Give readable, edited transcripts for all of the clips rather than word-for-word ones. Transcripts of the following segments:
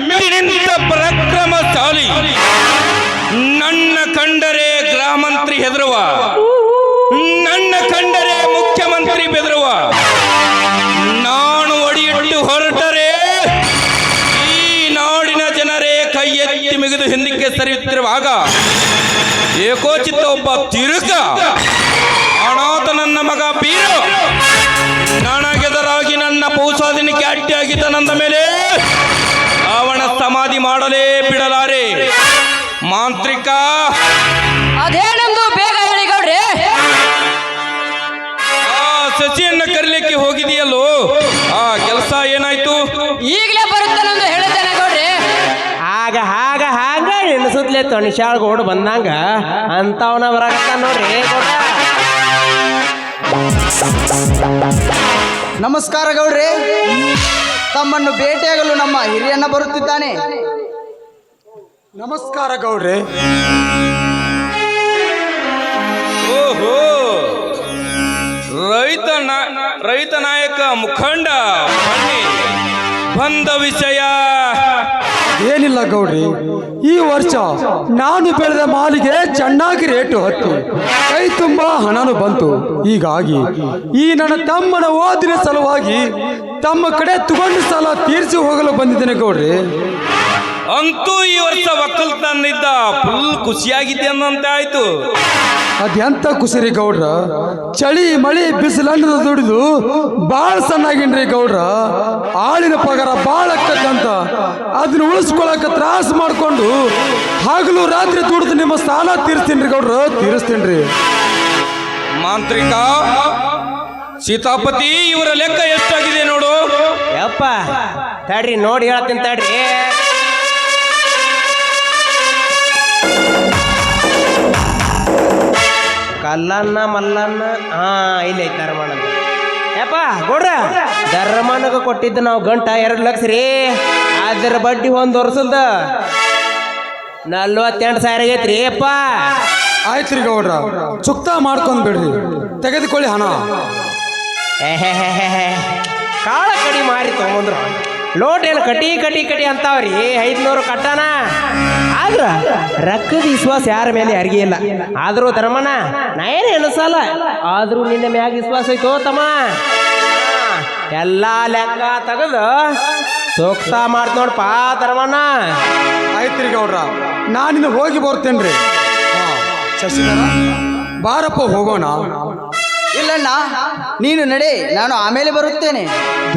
ಮೆಟ್ಟಿ ನಿಂತ ಪರಾಕ್ರಮಶಾಲಿ, ನನ್ನ ಕಂಡರೆ ಗೃಹಮಂತ್ರಿ ಹೆದರುವ, ನನ್ನ ಕಂಡರೆ ಮುಖ್ಯಮಂತ್ರಿ ಬೆದರುವ, ನಾನು ಒಡಿಯಿಟ್ಟು ಹೊರಟರೆ ಈ ನಾಡಿನ ಜನರೇ ಕೈ ಎತ್ತಿ ಮಿಗಿದು ಹಿಂದಕ್ಕೆ ಸರಿಯುತ್ತಿರುವಾಗ ಏಕೋಚಿತ್ತ ಒಬ್ಬ ತಿರುಗ ಅನಾಥ ನನ್ನ ಮಗ ಬೀರು ನನಗೆದರಾಗಿ ನನ್ನ ಪೌಸಾದಿನಿಗೆ ಅಡ್ಡಿಯಾಗಿದ್ದನಂದ ಮೇಲೆ ಅವನ ಸಮಾಧಿ ಮಾಡಲೇ ಬಿಡಲಾರೆ. ಮಾಂತ್ರಿಕ, ಅದೇನೆಂದು ಬೇಗ ಹೇಳಿ ಗೌಡ್ರಿ. ಶಶಿಯನ್ನ ಕರೀಲಿಕ್ಕೆ ಹೋಗಿದೆಯಲ್ಲೋ, ಆ ಕೆಲಸ ಏನಾಯ್ತು? ಈಗಲೇ ಬರುತ್ತಾನೆಂದು ಹೇಳಿದ್ದೇನೆ ಗೌಡ್ರಿ. ಆಗ ಹಾಗ ಹಾಗ ಎಣಿಸುತ್ತಲೇ ತೊಣಿಶಾಳ್ ಗೋಡು ಬಂದಂಗ ಅಂತವನ ಬರಾಕತ್ತ ನೋಡ್ರಿ ಗೌಡ. ನಮಸ್ಕಾರ ಗೌಡ್ರೆ, ತಮ್ಮನ್ನು ಭೇಟಿಯಾಗಲು ನಮ್ಮ ಹಿರಿಯಣ್ಣ ಬರುತ್ತಿದ್ದಾನೆ. ನಮಸ್ಕಾರ ಗೌಡ್ರೆ. ಓಹೋ, ರೈತ ನಾಯಕ ಮುಖಂಡ ಬನ್ನಿ. ಬಂದ ವಿಷಯ ಏನಿಲ್ಲ ಗೌಡ್ರಿ, ಈ ವರ್ಷ ನಾನು ಬೆಳೆದ ಮಾಲಿಗೆ ಚೆನ್ನಾಗಿ ರೇಟು ಹತ್ತು, ಕೈ ತುಂಬಾ ಹಣನು ಬಂತು. ಹೀಗಾಗಿ ಈ ನನ್ನ ತಮ್ಮನ ಓದಿನ ಸಲುವಾಗಿ ತಮ್ಮ ಕಡೆ ತಗೊಂಡು ಸಾಲ ತೀರಿಸಿ ಹೋಗಲು ಬಂದಿದ್ದೇನೆ ಗೌಡ್ರಿ. ಅಂತೂ ಈ ವರ್ಷ ಒಕ್ಕಲ್ತನಿದ್ದ ಫುಲ್ ಖುಷಿಯಾಗಿದ್ದೆ ಅನ್ನಂತೆ ಆಯ್ತು. ಅದೆಂತ ಖುಷಿರಿ ಗೌಡ್ರ, ಚಳಿ ಮಳಿ ಬಿಸಿಲನ್ನ ದುಡಿದು ಬಾಳ ಸಣ್ಣಾಗಿನ್ರಿ ಗೌಡ್ರ. ಆಳಿನ ಪಗಾರ ಬಾಳ ಅಕ್ಕತ್ತಂತ ಅದನ್ನ ಉಳಿಸ್ಕೊಳಕ ತ್ರಾಸ ಮಾಡ್ಕೊಂಡು ಹಗಲು ರಾತ್ರಿ ದುಡಿದು ನಿಮ್ಮ ಸಾಲ ತೀರಿಸ್ತೀನಿ ಗೌಡ್ರ, ತೀರಿಸ್ತೀನಿ. ಮಾಂತ್ರಿಕ, ಸೀತಾಪತಿ ಇವರ ಲೆಕ್ಕ ಎಷ್ಟಾಗಿದೆ ನೋಡು. ಯಪ್ಪ ತಡ್ರಿ ನೋಡಿ ಹೇಳ್ತೀನಿ ತಡ್ರಿ. ಕಲ್ಲನ್ನ ಮಲ್ಲನ್ನ ಇಲ್ಲಿ ಐತಿ ಧರ್ಮಣ್ಣ. ಯಪ್ಪ ಗೌಡ್ರ, ಧರ್ಮಣ್ಣಗ ಕೊಟ್ಟಿದ್ದು ನಾವು ಗಂಟ 2 ಲಕ್ಷ ರೀ. ಅದ್ರ ಬಡ್ಡಿ 1 ವರ್ಷದ 48,000 ಆಗೈತ್ರಿ. ಅಪ್ಪ ಆಯ್ತ್ರಿ ಗೌಡ್ರ, ಚುಕ್ತ ಮಾಡ್ಕೊಂಡ್ ಬಿಡ್ರಿ, ತೆಗೆದುಕೊಳ್ಳಿ ಹಣ. ಕಾಳ ಕಡಿ ಮಾರಿ ತಗೊಂಡ್ರು ಲೋಟ್ ಏನು ಕಟಿ ಕಟಿ ಕಟಿ ಅಂತಾವ್ರಿ. 500 ಕಟ್ಟಣ. ಆದ್ರ ರೊಕ್ಕದ ವಿಶ್ವಾಸ ಯಾರ ಮೇಲೆ ಯಾರಿಗೂ ಇಲ್ಲ. ಆದ್ರೂ ಧರ್ಮಣ್ಣ ನಾ ಏನು ಎಣಸಲ್ಲ, ಆದ್ರೂ ನಿನ್ನ ಮ್ಯಾಗ ವಿಶ್ವಾಸ ಐತೋ ತಮ್ಮ. ಎಲ್ಲಾ ಲೆಕ್ಕ ತೆಗೆದು ಸೂಕ್ತ ಮಾಡ್ತ ನೋಡಪ್ಪ ಧರ್ಮಣ್ಣ. ಆಯ್ತ್ರಿ ಗೌಡ್ರ, ನಾನಿನ್ನು ಹೋಗಿ ಬರ್ತೇನ್ರಿ. ಶಶಿಧರ, ಬಾರಪ್ಪ ಹೋಗೋಣ. ಇಲ್ಲಣ್ಣ, ನೀನು ನಡೆ, ನಾನು ಆಮೇಲೆ ಬರುತ್ತೇನೆ.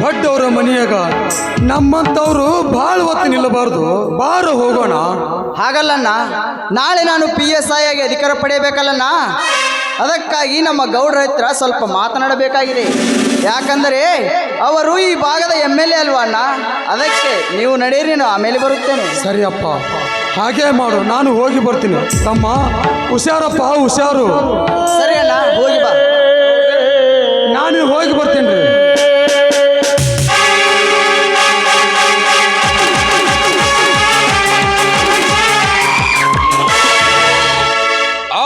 ದೊಡ್ಡವರ ಮನೆಯಾಗ ನಮ್ಮಂತವ್ರು ಬಾಳ್ ಹೊತ್ತು ನಿಲ್ಲಬಾರ್ದು, ಬಾರು ಹೋಗೋಣ. ಹಾಗಲ್ಲಣ್ಣ, ನಾಳೆ ನಾನು PSI ಆಗಿ ಅಧಿಕಾರ ಪಡೆಯಬೇಕಲ್ಲಣ್ಣ. ಅದಕ್ಕಾಗಿ ನಮ್ಮ ಗೌಡ್ರ ಹತ್ರ ಸ್ವಲ್ಪ ಮಾತನಾಡಬೇಕಾಗಿದೆ. ಯಾಕಂದರೆ ಅವರು ಈ ಭಾಗದ MLA ಅಲ್ವಾ ಅಣ್ಣ. ಅದಕ್ಕೆ ನೀವು ನಡೆಯಿರಿ, ನಾನು ಆಮೇಲೆ ಬರುತ್ತೇನೆ. ಸರಿಯಪ್ಪ, ಹಾಗೇ ಮಾಡು, ನಾನು ಹೋಗಿ ಬರ್ತೀನಿ. ತಮ್ಮ ಹುಷಾರಪ್ಪ, ಹುಷಾರು. ಸರಿ ಅಣ್ಣ, ಹೋಗಿ ಬಾ. ನಾನು ಹೋಗಿ ಬರ್ತೀನಿ ರೀ.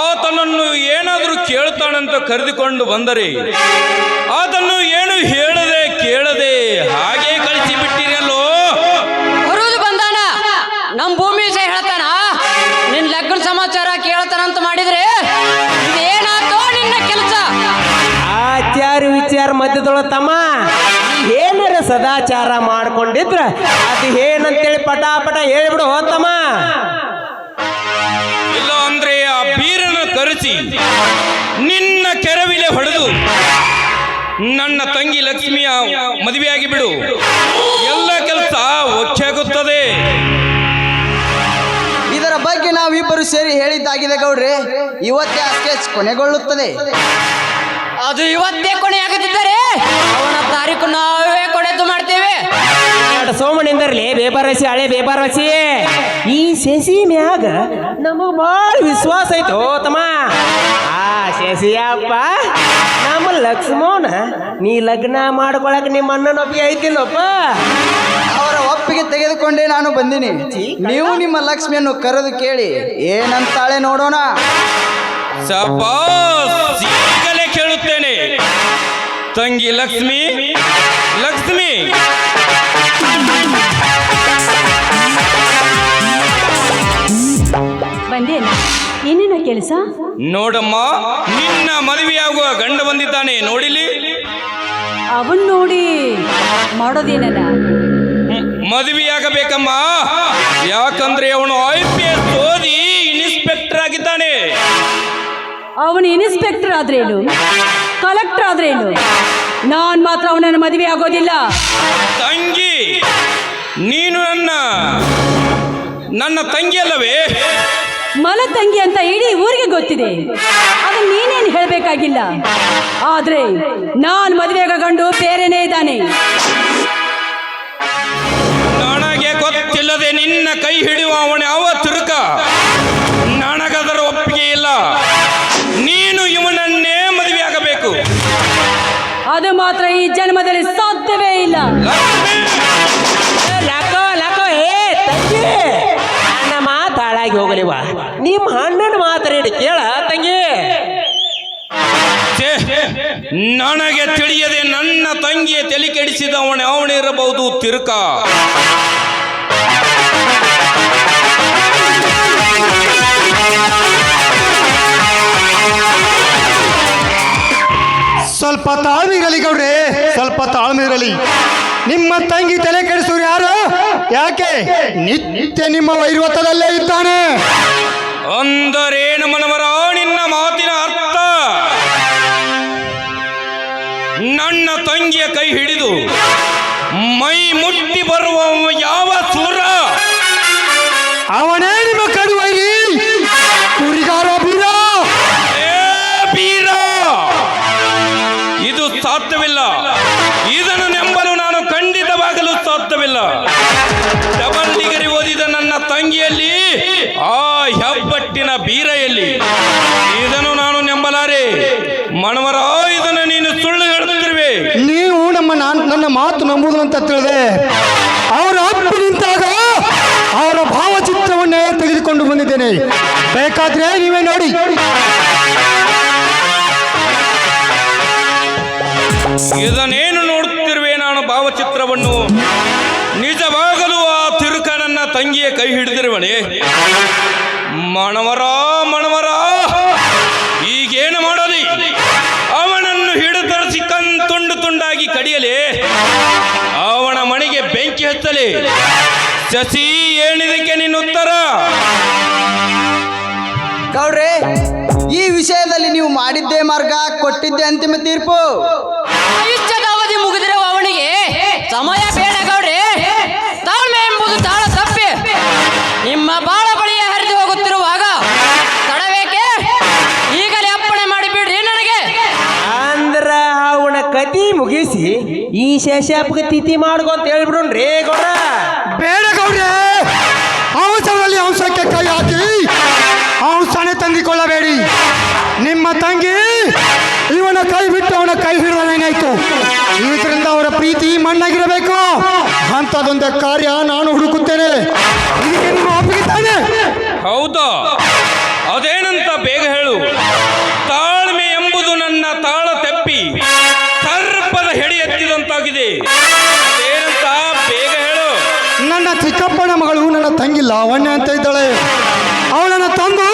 ಆತನನ್ನು ಏನಾದರೂ ಕೇಳ್ತಾನಂತ ಕರೆದುಕೊಂಡು ಬಂದರೆ ಆತನ್ನು ಏನು ಹೇಳದೆ ಕೇಳದೆ ಹಾಗೆ ಕಳಿಸಿ ಬಿಟ್ಟಿರಲ್ಲೋ. ಬರುವುದು ಬಂದಾನ, ನಮ್ಮ ಭೂಮಿ ವಿಷಯ ಹೇಳ್ತಾನ, ನಿನ್ ಲಗ್ನ ಸಮಾಚಾರ ಕೇಳ್ತಾನಂತ ಮಾಡಿದ್ರೆ ಇದೇನಾತೋ ನಿನ್ನ ಕೆಲಸ. ಆಚಾರ ವಿಚಾರ ಮಧ್ಯದೊಳ ತಮ್ಮ ಏನಾರ ಸದಾಚಾರ ಮಾಡ್ಕೊಂಡಿದ್ರ ಅದು ಏನಂತೇಳಿ ಪಟ ಹೇಳ್ಬಿಡು ತಮ್ಮ. ಇಲ್ಲ ಅಂದ್ರೆ ಆ ಬೀರನ ಕರೆಸಿ ನಿನ್ನ ಕೆರವಿಲೆ ಹೊಡೆದು ನನ್ನ ತಂಗಿ ಲಕ್ಷ್ಮಿಯ ಮದುವೆಯಾಗಿ ಬಿಡು, ಎಲ್ಲ ಕೆಲಸ ಒಚ್ಚಾಗುತ್ತದೆ. ಇದರ ಬಗ್ಗೆ ನಾವಿಬ್ಬರು ಸೇರಿ ಹೇಳಿದ್ದಾಗಿದೆ ಗೌಡ್ರೆ. ಇವತ್ತೇ ಆ ಸ್ಕೆಚ್ ಕೊನೆಗೊಳ್ಳುತ್ತದೆ. ಅದು ಇವತ್ತೇ ಕೊನೆಯಾಗುತ್ತಿದ್ದರೆ ಅವನ ತಾರೀಕು ನಾವೇ ಕೊಡೆದು ಮಾಡ್ತೇವೆ. ಸೋಮನಿಂದರ್ಲಿ ಬೇಬಾರಸಿ ಹಳೆ ಬೇಬಾರಸಿ. ಈ ಶಶಿ ಮ್ಯಾಗ ನಮಗ್ ಬಾಳ ವಿಶ್ವಾಸ ಐತೋ ತಮ್ಮ. ಆ ಶಶಿಯಪ್ಪ ನಮ್ಮ ಲಕ್ಷ್ಮಣ ನೀ ಲಗ್ನ ಮಾಡ್ಕೊಳಕ್ ನಿಮ್ಮ ಅಣ್ಣನ ಒಪ್ಪಿಗೆ ಐತಿಲ್ಲಪ್ಪ. ಅವರ ಒಪ್ಪಿಗೆ ತೆಗೆದುಕೊಂಡೇ ನಾನು ಬಂದಿನಿ. ನೀವು ನಿಮ್ಮ ಲಕ್ಷ್ಮಿಯನ್ನು ಕರೆದು ಕೇಳಿ ಏನಂತಾಳೆ ನೋಡೋಣ. ಸಪಾಸ್, ಈಗಲೇ ಕೇಳುತ್ತೇನೆ. ತಂಗಿ ಲಕ್ಷ್ಮಿ, ಲಕ್ಷ್ಮಿ ಬಂದೇನ ಏನೇನ ಕೆಲಸ? ನೋಡಮ್ಮ, ನಿನ್ನ ಮದುವೆಯಾಗುವ ಗಂಡ ಬಂದಿದ್ದಾನೆ, ನೋಡಿಲಿ. ಅವನ್ ನೋಡಿ ಮಾಡೋದೇನದ? ಮದುವೆಯಾಗಬೇಕಮ್ಮ, ಯಾಕಂದ್ರೆ ಅವನು IPS ಓದಿ ಇನ್ಸ್ಪೆಕ್ಟರ್ ಆಗಿದ್ದಾನೆ. ಅವನು ಇನ್ಸ್ಪೆಕ್ಟರ್ ಆದ್ರೇನು, ಕಲೆಕ್ಟರ್ ಆದ್ರೇನು, ನಾನ್ ಮಾತ್ರ ಅವನನ್ನ ಮದುವೆ ಆಗೋದಿಲ್ಲ. ತಂಗಿ, ನೀನು ನನ್ನ ತಂಗಿ ಅಲ್ಲವೇ? ಮಲ ತಂಗಿ ಅಂತ ಇಡೀ ಊರಿಗೆ ಗೊತ್ತಿದೆ, ಅದನ್ನ ನೀನೇನು ಹೇಳ್ಬೇಕಾಗಿಲ್ಲ. ಆದ್ರೆ ನಾನ್ ಮದುವೆಗ ಗಂಡು ಬೇರೆನೇ ಇದ್ದಾನೆ. ನನಗೆ ಗೊತ್ತಿಲ್ಲದೆ ನಿನ್ನ ಕೈ ಹಿಡಿಯುವ ಅವನ ಯಾವ ತಿರುಕ, ನನಗದರ ಒಪ್ಪಿಗೆ ಇಲ್ಲ. ನೀನು ಇವನನ್ನೇ ಮದುವೆಯಾಗಬೇಕು. ಅದು ಮಾತ್ರ ಈ ಜನ್ಮದಲ್ಲಿ ಸಾಧ್ಯವೇ ಇಲ್ಲ. ಲಕೋ ಲಕೋ ಏ ತಂಗಿ, ನನ್ನ ಮಾತಾಳಾಗಿ ಹೋಗಲಿವ, ನಿಮ್ಮ ಅಣ್ಣನ ಮಾತಾಡಿ ಕೇಳ ತಂಗಿ. ಛೇ, ನನಗೆ ತಿಳಿಯದೆ ನನ್ನ ತಂಗಿಯ ತಲೆ ಕೆಡಿಸಿದ ಅವನಿರಬಹುದು ತಿರುಕ. ಸ್ವಲ್ಪ ತಾಳ್ಮೆ ಇರಲಿ ಗೌಡ್ರೆ, ಸ್ವಲ್ಪ ತಾಳ್ಮೆ ಇರಲಿ. ನಿಮ್ಮ ತಂಗಿ ತಲೆ ಕೆಡಿಸೋರು ಯಾರು? ಯಾಕೆ ನಿತ್ಯ ನಿಮ್ಮ ವೈರ್ವತದಲ್ಲೇ ಇದ್ದಾನೆ. ಅಂದರೇನು ಮನವರ ನಿನ್ನ ಮಾತಿನ ಅರ್ಥ? ನನ್ನ ತಂಗಿಯ ಕೈ ಹಿಡಿದು ಮೈ ಮುಟ್ಟಿ ಬರುವ ಯಾವ ಸೂರ? ಅವನೇ ನಿಮ್ಮ ಕಡು ವೈರಿ, ಕುರಿಗಾರ ಬೀರ. ಬೀರ, ಇದು ಸಾಧ್ಯವಿಲ್ಲ. ಇದನ್ನು ನಂಬಲು ನಾನು ಖಂಡಿತವಾಗಲು ಸಾಧ್ಯವಿಲ್ಲ. ಡಬಲ್ ಡಿಗ್ರಿ ಓದಿದ ನನ್ನ ತಂಗಿಯಲ್ಲಿ, ಆ ಹೆಬ್ಬಟ್ಟಿನ ಬೀರೆಯಲ್ಲಿ ಇದನ್ನು ನಾನು ನಂಬಲಾರೆ. ಮನವರ, ಇದನ್ನು ನೀನು ಸುಳ್ಳು ಹೇಳುತ್ತಿರುವೆ. ನೀವು ನನ್ನ ಮಾತು ನಂಬುವುದಂತ ತಿಳಿದೆ. ಅವರ ಅಪ್ಪು ನಿಂತಾಗ ಅವರ ಭಾವಚಿತ್ರವನ್ನೇ ತೆಗೆದುಕೊಂಡು ಬಂದಿದ್ದೇನೆ. ಬೇಕಾದ್ರೆ ನೀವೇ ನೋಡಿ. ಇದನ್ನೇನು ನೋಡುತ್ತಿರುವೆ ನಾನು ಭಾವಚಿತ್ರವನ್ನು? ನಿಜವಾಗಲೂ ಆ ತಿರುಕ ನನ್ನ ತಂಗಿಯ ಕೈ ಹಿಡಿದಿರುವನೆ. ಮಣವರ, ಈಗೇನು ಮಾಡಲಿ? ಅವನನ್ನು ಹಿಡಿದರಿಸಿ ತುಂಡು ತುಂಡಾಗಿ ಕಡಿಯಲಿ, ಅವನ ಮನೆಗೆ ಬೆಂಕಿ ಹಚ್ಚಲಿ. ಶಶಿ, ಏನಿದಕ್ಕೆ ನಿನ್ನ ಉತ್ತರ? ಗೌಡ್ರೆ, ಈ ವಿಷಯದಲ್ಲಿ ನೀವು ಮಾಡಿದ್ದೇ ಮಾರ್ಗ, ಕೊಟ್ಟಿದ್ದೇ ಅಂತಿಮ ತೀರ್ಪು. ಆಯುಷ್ಯದ ಅವಧಿ ಮುಗಿದಿರುವ ಅವನಿಗೆ ಸಮಯ ಬೇಡ ಗೌಡ್ರೆ. ತಾಳ್ಮೆ ಎಂಬುದು ತಾಳ ತಪ್ಪಿ ನಿಮ್ಮ ಬಾಳ ಬಳಿಯ ಹರಿದು ಹೋಗುತ್ತಿರುವಾಗ ತಡಬೇಕೆ? ಈಗಲೇ ಅಪ್ಪಣೆ ಮಾಡಿಬಿಡ್ರಿ ನನಗೆ. ಅಂದ್ರ ಅವನ ಕತಿ ಮುಗಿಸಿ ಈ ಶೇಷಪ್ಪಗೆ ತಿಥಿ ಮಾಡ್ಕೊಂತ ಹೇಳ್ಬಿಡ್ರಿ ಗೌಡ. ಬೇಡ ಗೌಡ್ರೆ, ಅವಸರದಲ್ಲಿ ಅಂಶಕ್ಕೆ ಕೈ ಹಾಕಿ ಅಂಶನೇ ತಂದಿಕೊಳ್ಳಬೇಡಿ. ನಿಮ್ಮ ತಂಗಿ ಇವನ ಕೈ ಬಿಟ್ಟು ಅವನ ಕೈ ಹಿಡಿದನೇನಾಯ್ತು? ಇದರಿಂದ ಅವರ ಪ್ರೀತಿ ಮಣ್ಣಾಗಿರಬೇಕು. ಅಂಥದ್ದೊಂದೇ ಕಾರ್ಯ ನಾನು ಹುಡುಕುತ್ತೇನೆ. ಇದಕ್ಕೆ ನಿಮ್ಮ ಒಪ್ಪಿಗೆ ತಾನೆ? ಹೌದಾ? ಅದೇನಂತ ಬೇಗ ಹೇಳು. ತಾಳ್ಮೆ ಎಂಬುದು ನನ್ನ ತಾಳ ತೆಪ್ಪಿ ಸರ್ಪದ ಹೆಡಿ ಎತ್ತಿದಂತಾಗಿದೆ. ಅದೇನಂತ ಬೇಗ ಹೇಳು. ನನ್ನ ಚಿಕ್ಕಪ್ಪನ ಮಗಳು ನನ್ನ ತಂಗಿ ಲಾವಣ್ಯ ಅಂತ ಇದ್ದಾಳೆ. ಅವಳನ್ನು ತಂದು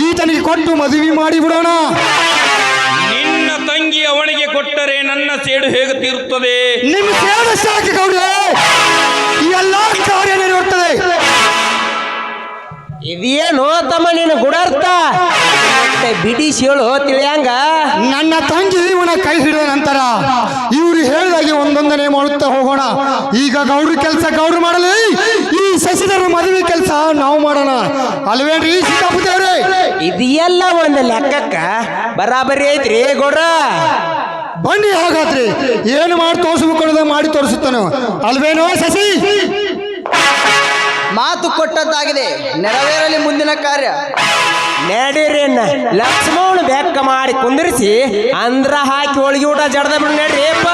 ಈತನಿಗೆ ಕೊಟ್ಟು ಮದುವೆ ಮಾಡಿಬಿಡೋಣ. ನಿನ್ನ ತಂಗಿ ಅವನಿಗೆ ಕೊಟ್ಟರೆ ನನ್ನ ಸೇಡು ಹೇಗೆ ತೀರುತ್ತದೆ? ನಿಮ್ಮ ಸೇಡು ಸಾಕಿ ಗೌಡ್ರೆ, ಈ ಎಲ್ಲ ಕಾರ್ಯ ನೆರವೇರ್ತದೆ. ಇದೇನು ತಮ್ಮ ನೀನು ಗುಡರ್ತ ಬಿಡಿಸಿ ಹೇಳು ತಿಳಿಯಂಗ. ನನ್ನ ತಂಗಿ ಇವನ ಕೈ ಹಿಡಿದ ನಂತರ ಇವರು ಹೇಳಿದಾಗೆ ಒಂದೊಂದನೇ ಮಾಡುತ್ತಾ ಹೋಗೋಣ. ಈಗ ಗೌಡ್ರ ಕೆಲಸ ಗೌಡ್ರು ಮಾಡಲಿ, ಈ ಶಶಿಧರ ಮದುವೆ ಕೆಲಸ ನಾವು ಮಾಡೋಣ. ಅಲ್ವೇನ್ರಿ ಸೀತಾಪತಿಯವ್ರೆ? ಇದು ಎಲ್ಲ ಒಂದು ಲೆಕ್ಕಕ್ಕ ಬರಾಬರಿ ಐತ್ರಿ ಗೌಡ್ರ. ಬನ್ನಿ ಹಾಗಾದ್ರೆ ಏನು ಮಾಡಿ ತೋರಿಸ್ಬೇಕು ಮಾಡಿ ತೋರಿಸುತ್ತಾನೆ. ಅಲ್ವೇನೋ ಶಶಿ? ಮಾತು ಕೊಟ್ಟದ್ದಾಗಿದೆ, ನೆರವೇರಲಿ ಮುಂದಿನ ಕಾರ್ಯ. ನಡೀರಿ ಲಕ್ಷ್ಮಣ ಬೆಕ್ಕ ಮಾಡಿ ಕುಂದಿರಿಸಿ ಅಂದ್ರ ಹಾಕಿ ಹೋಳಿಗೆ ಊಟ ಜಡ್ದ ಬಿಡು ನಡ್ರಿ ಅಪ್ಪ.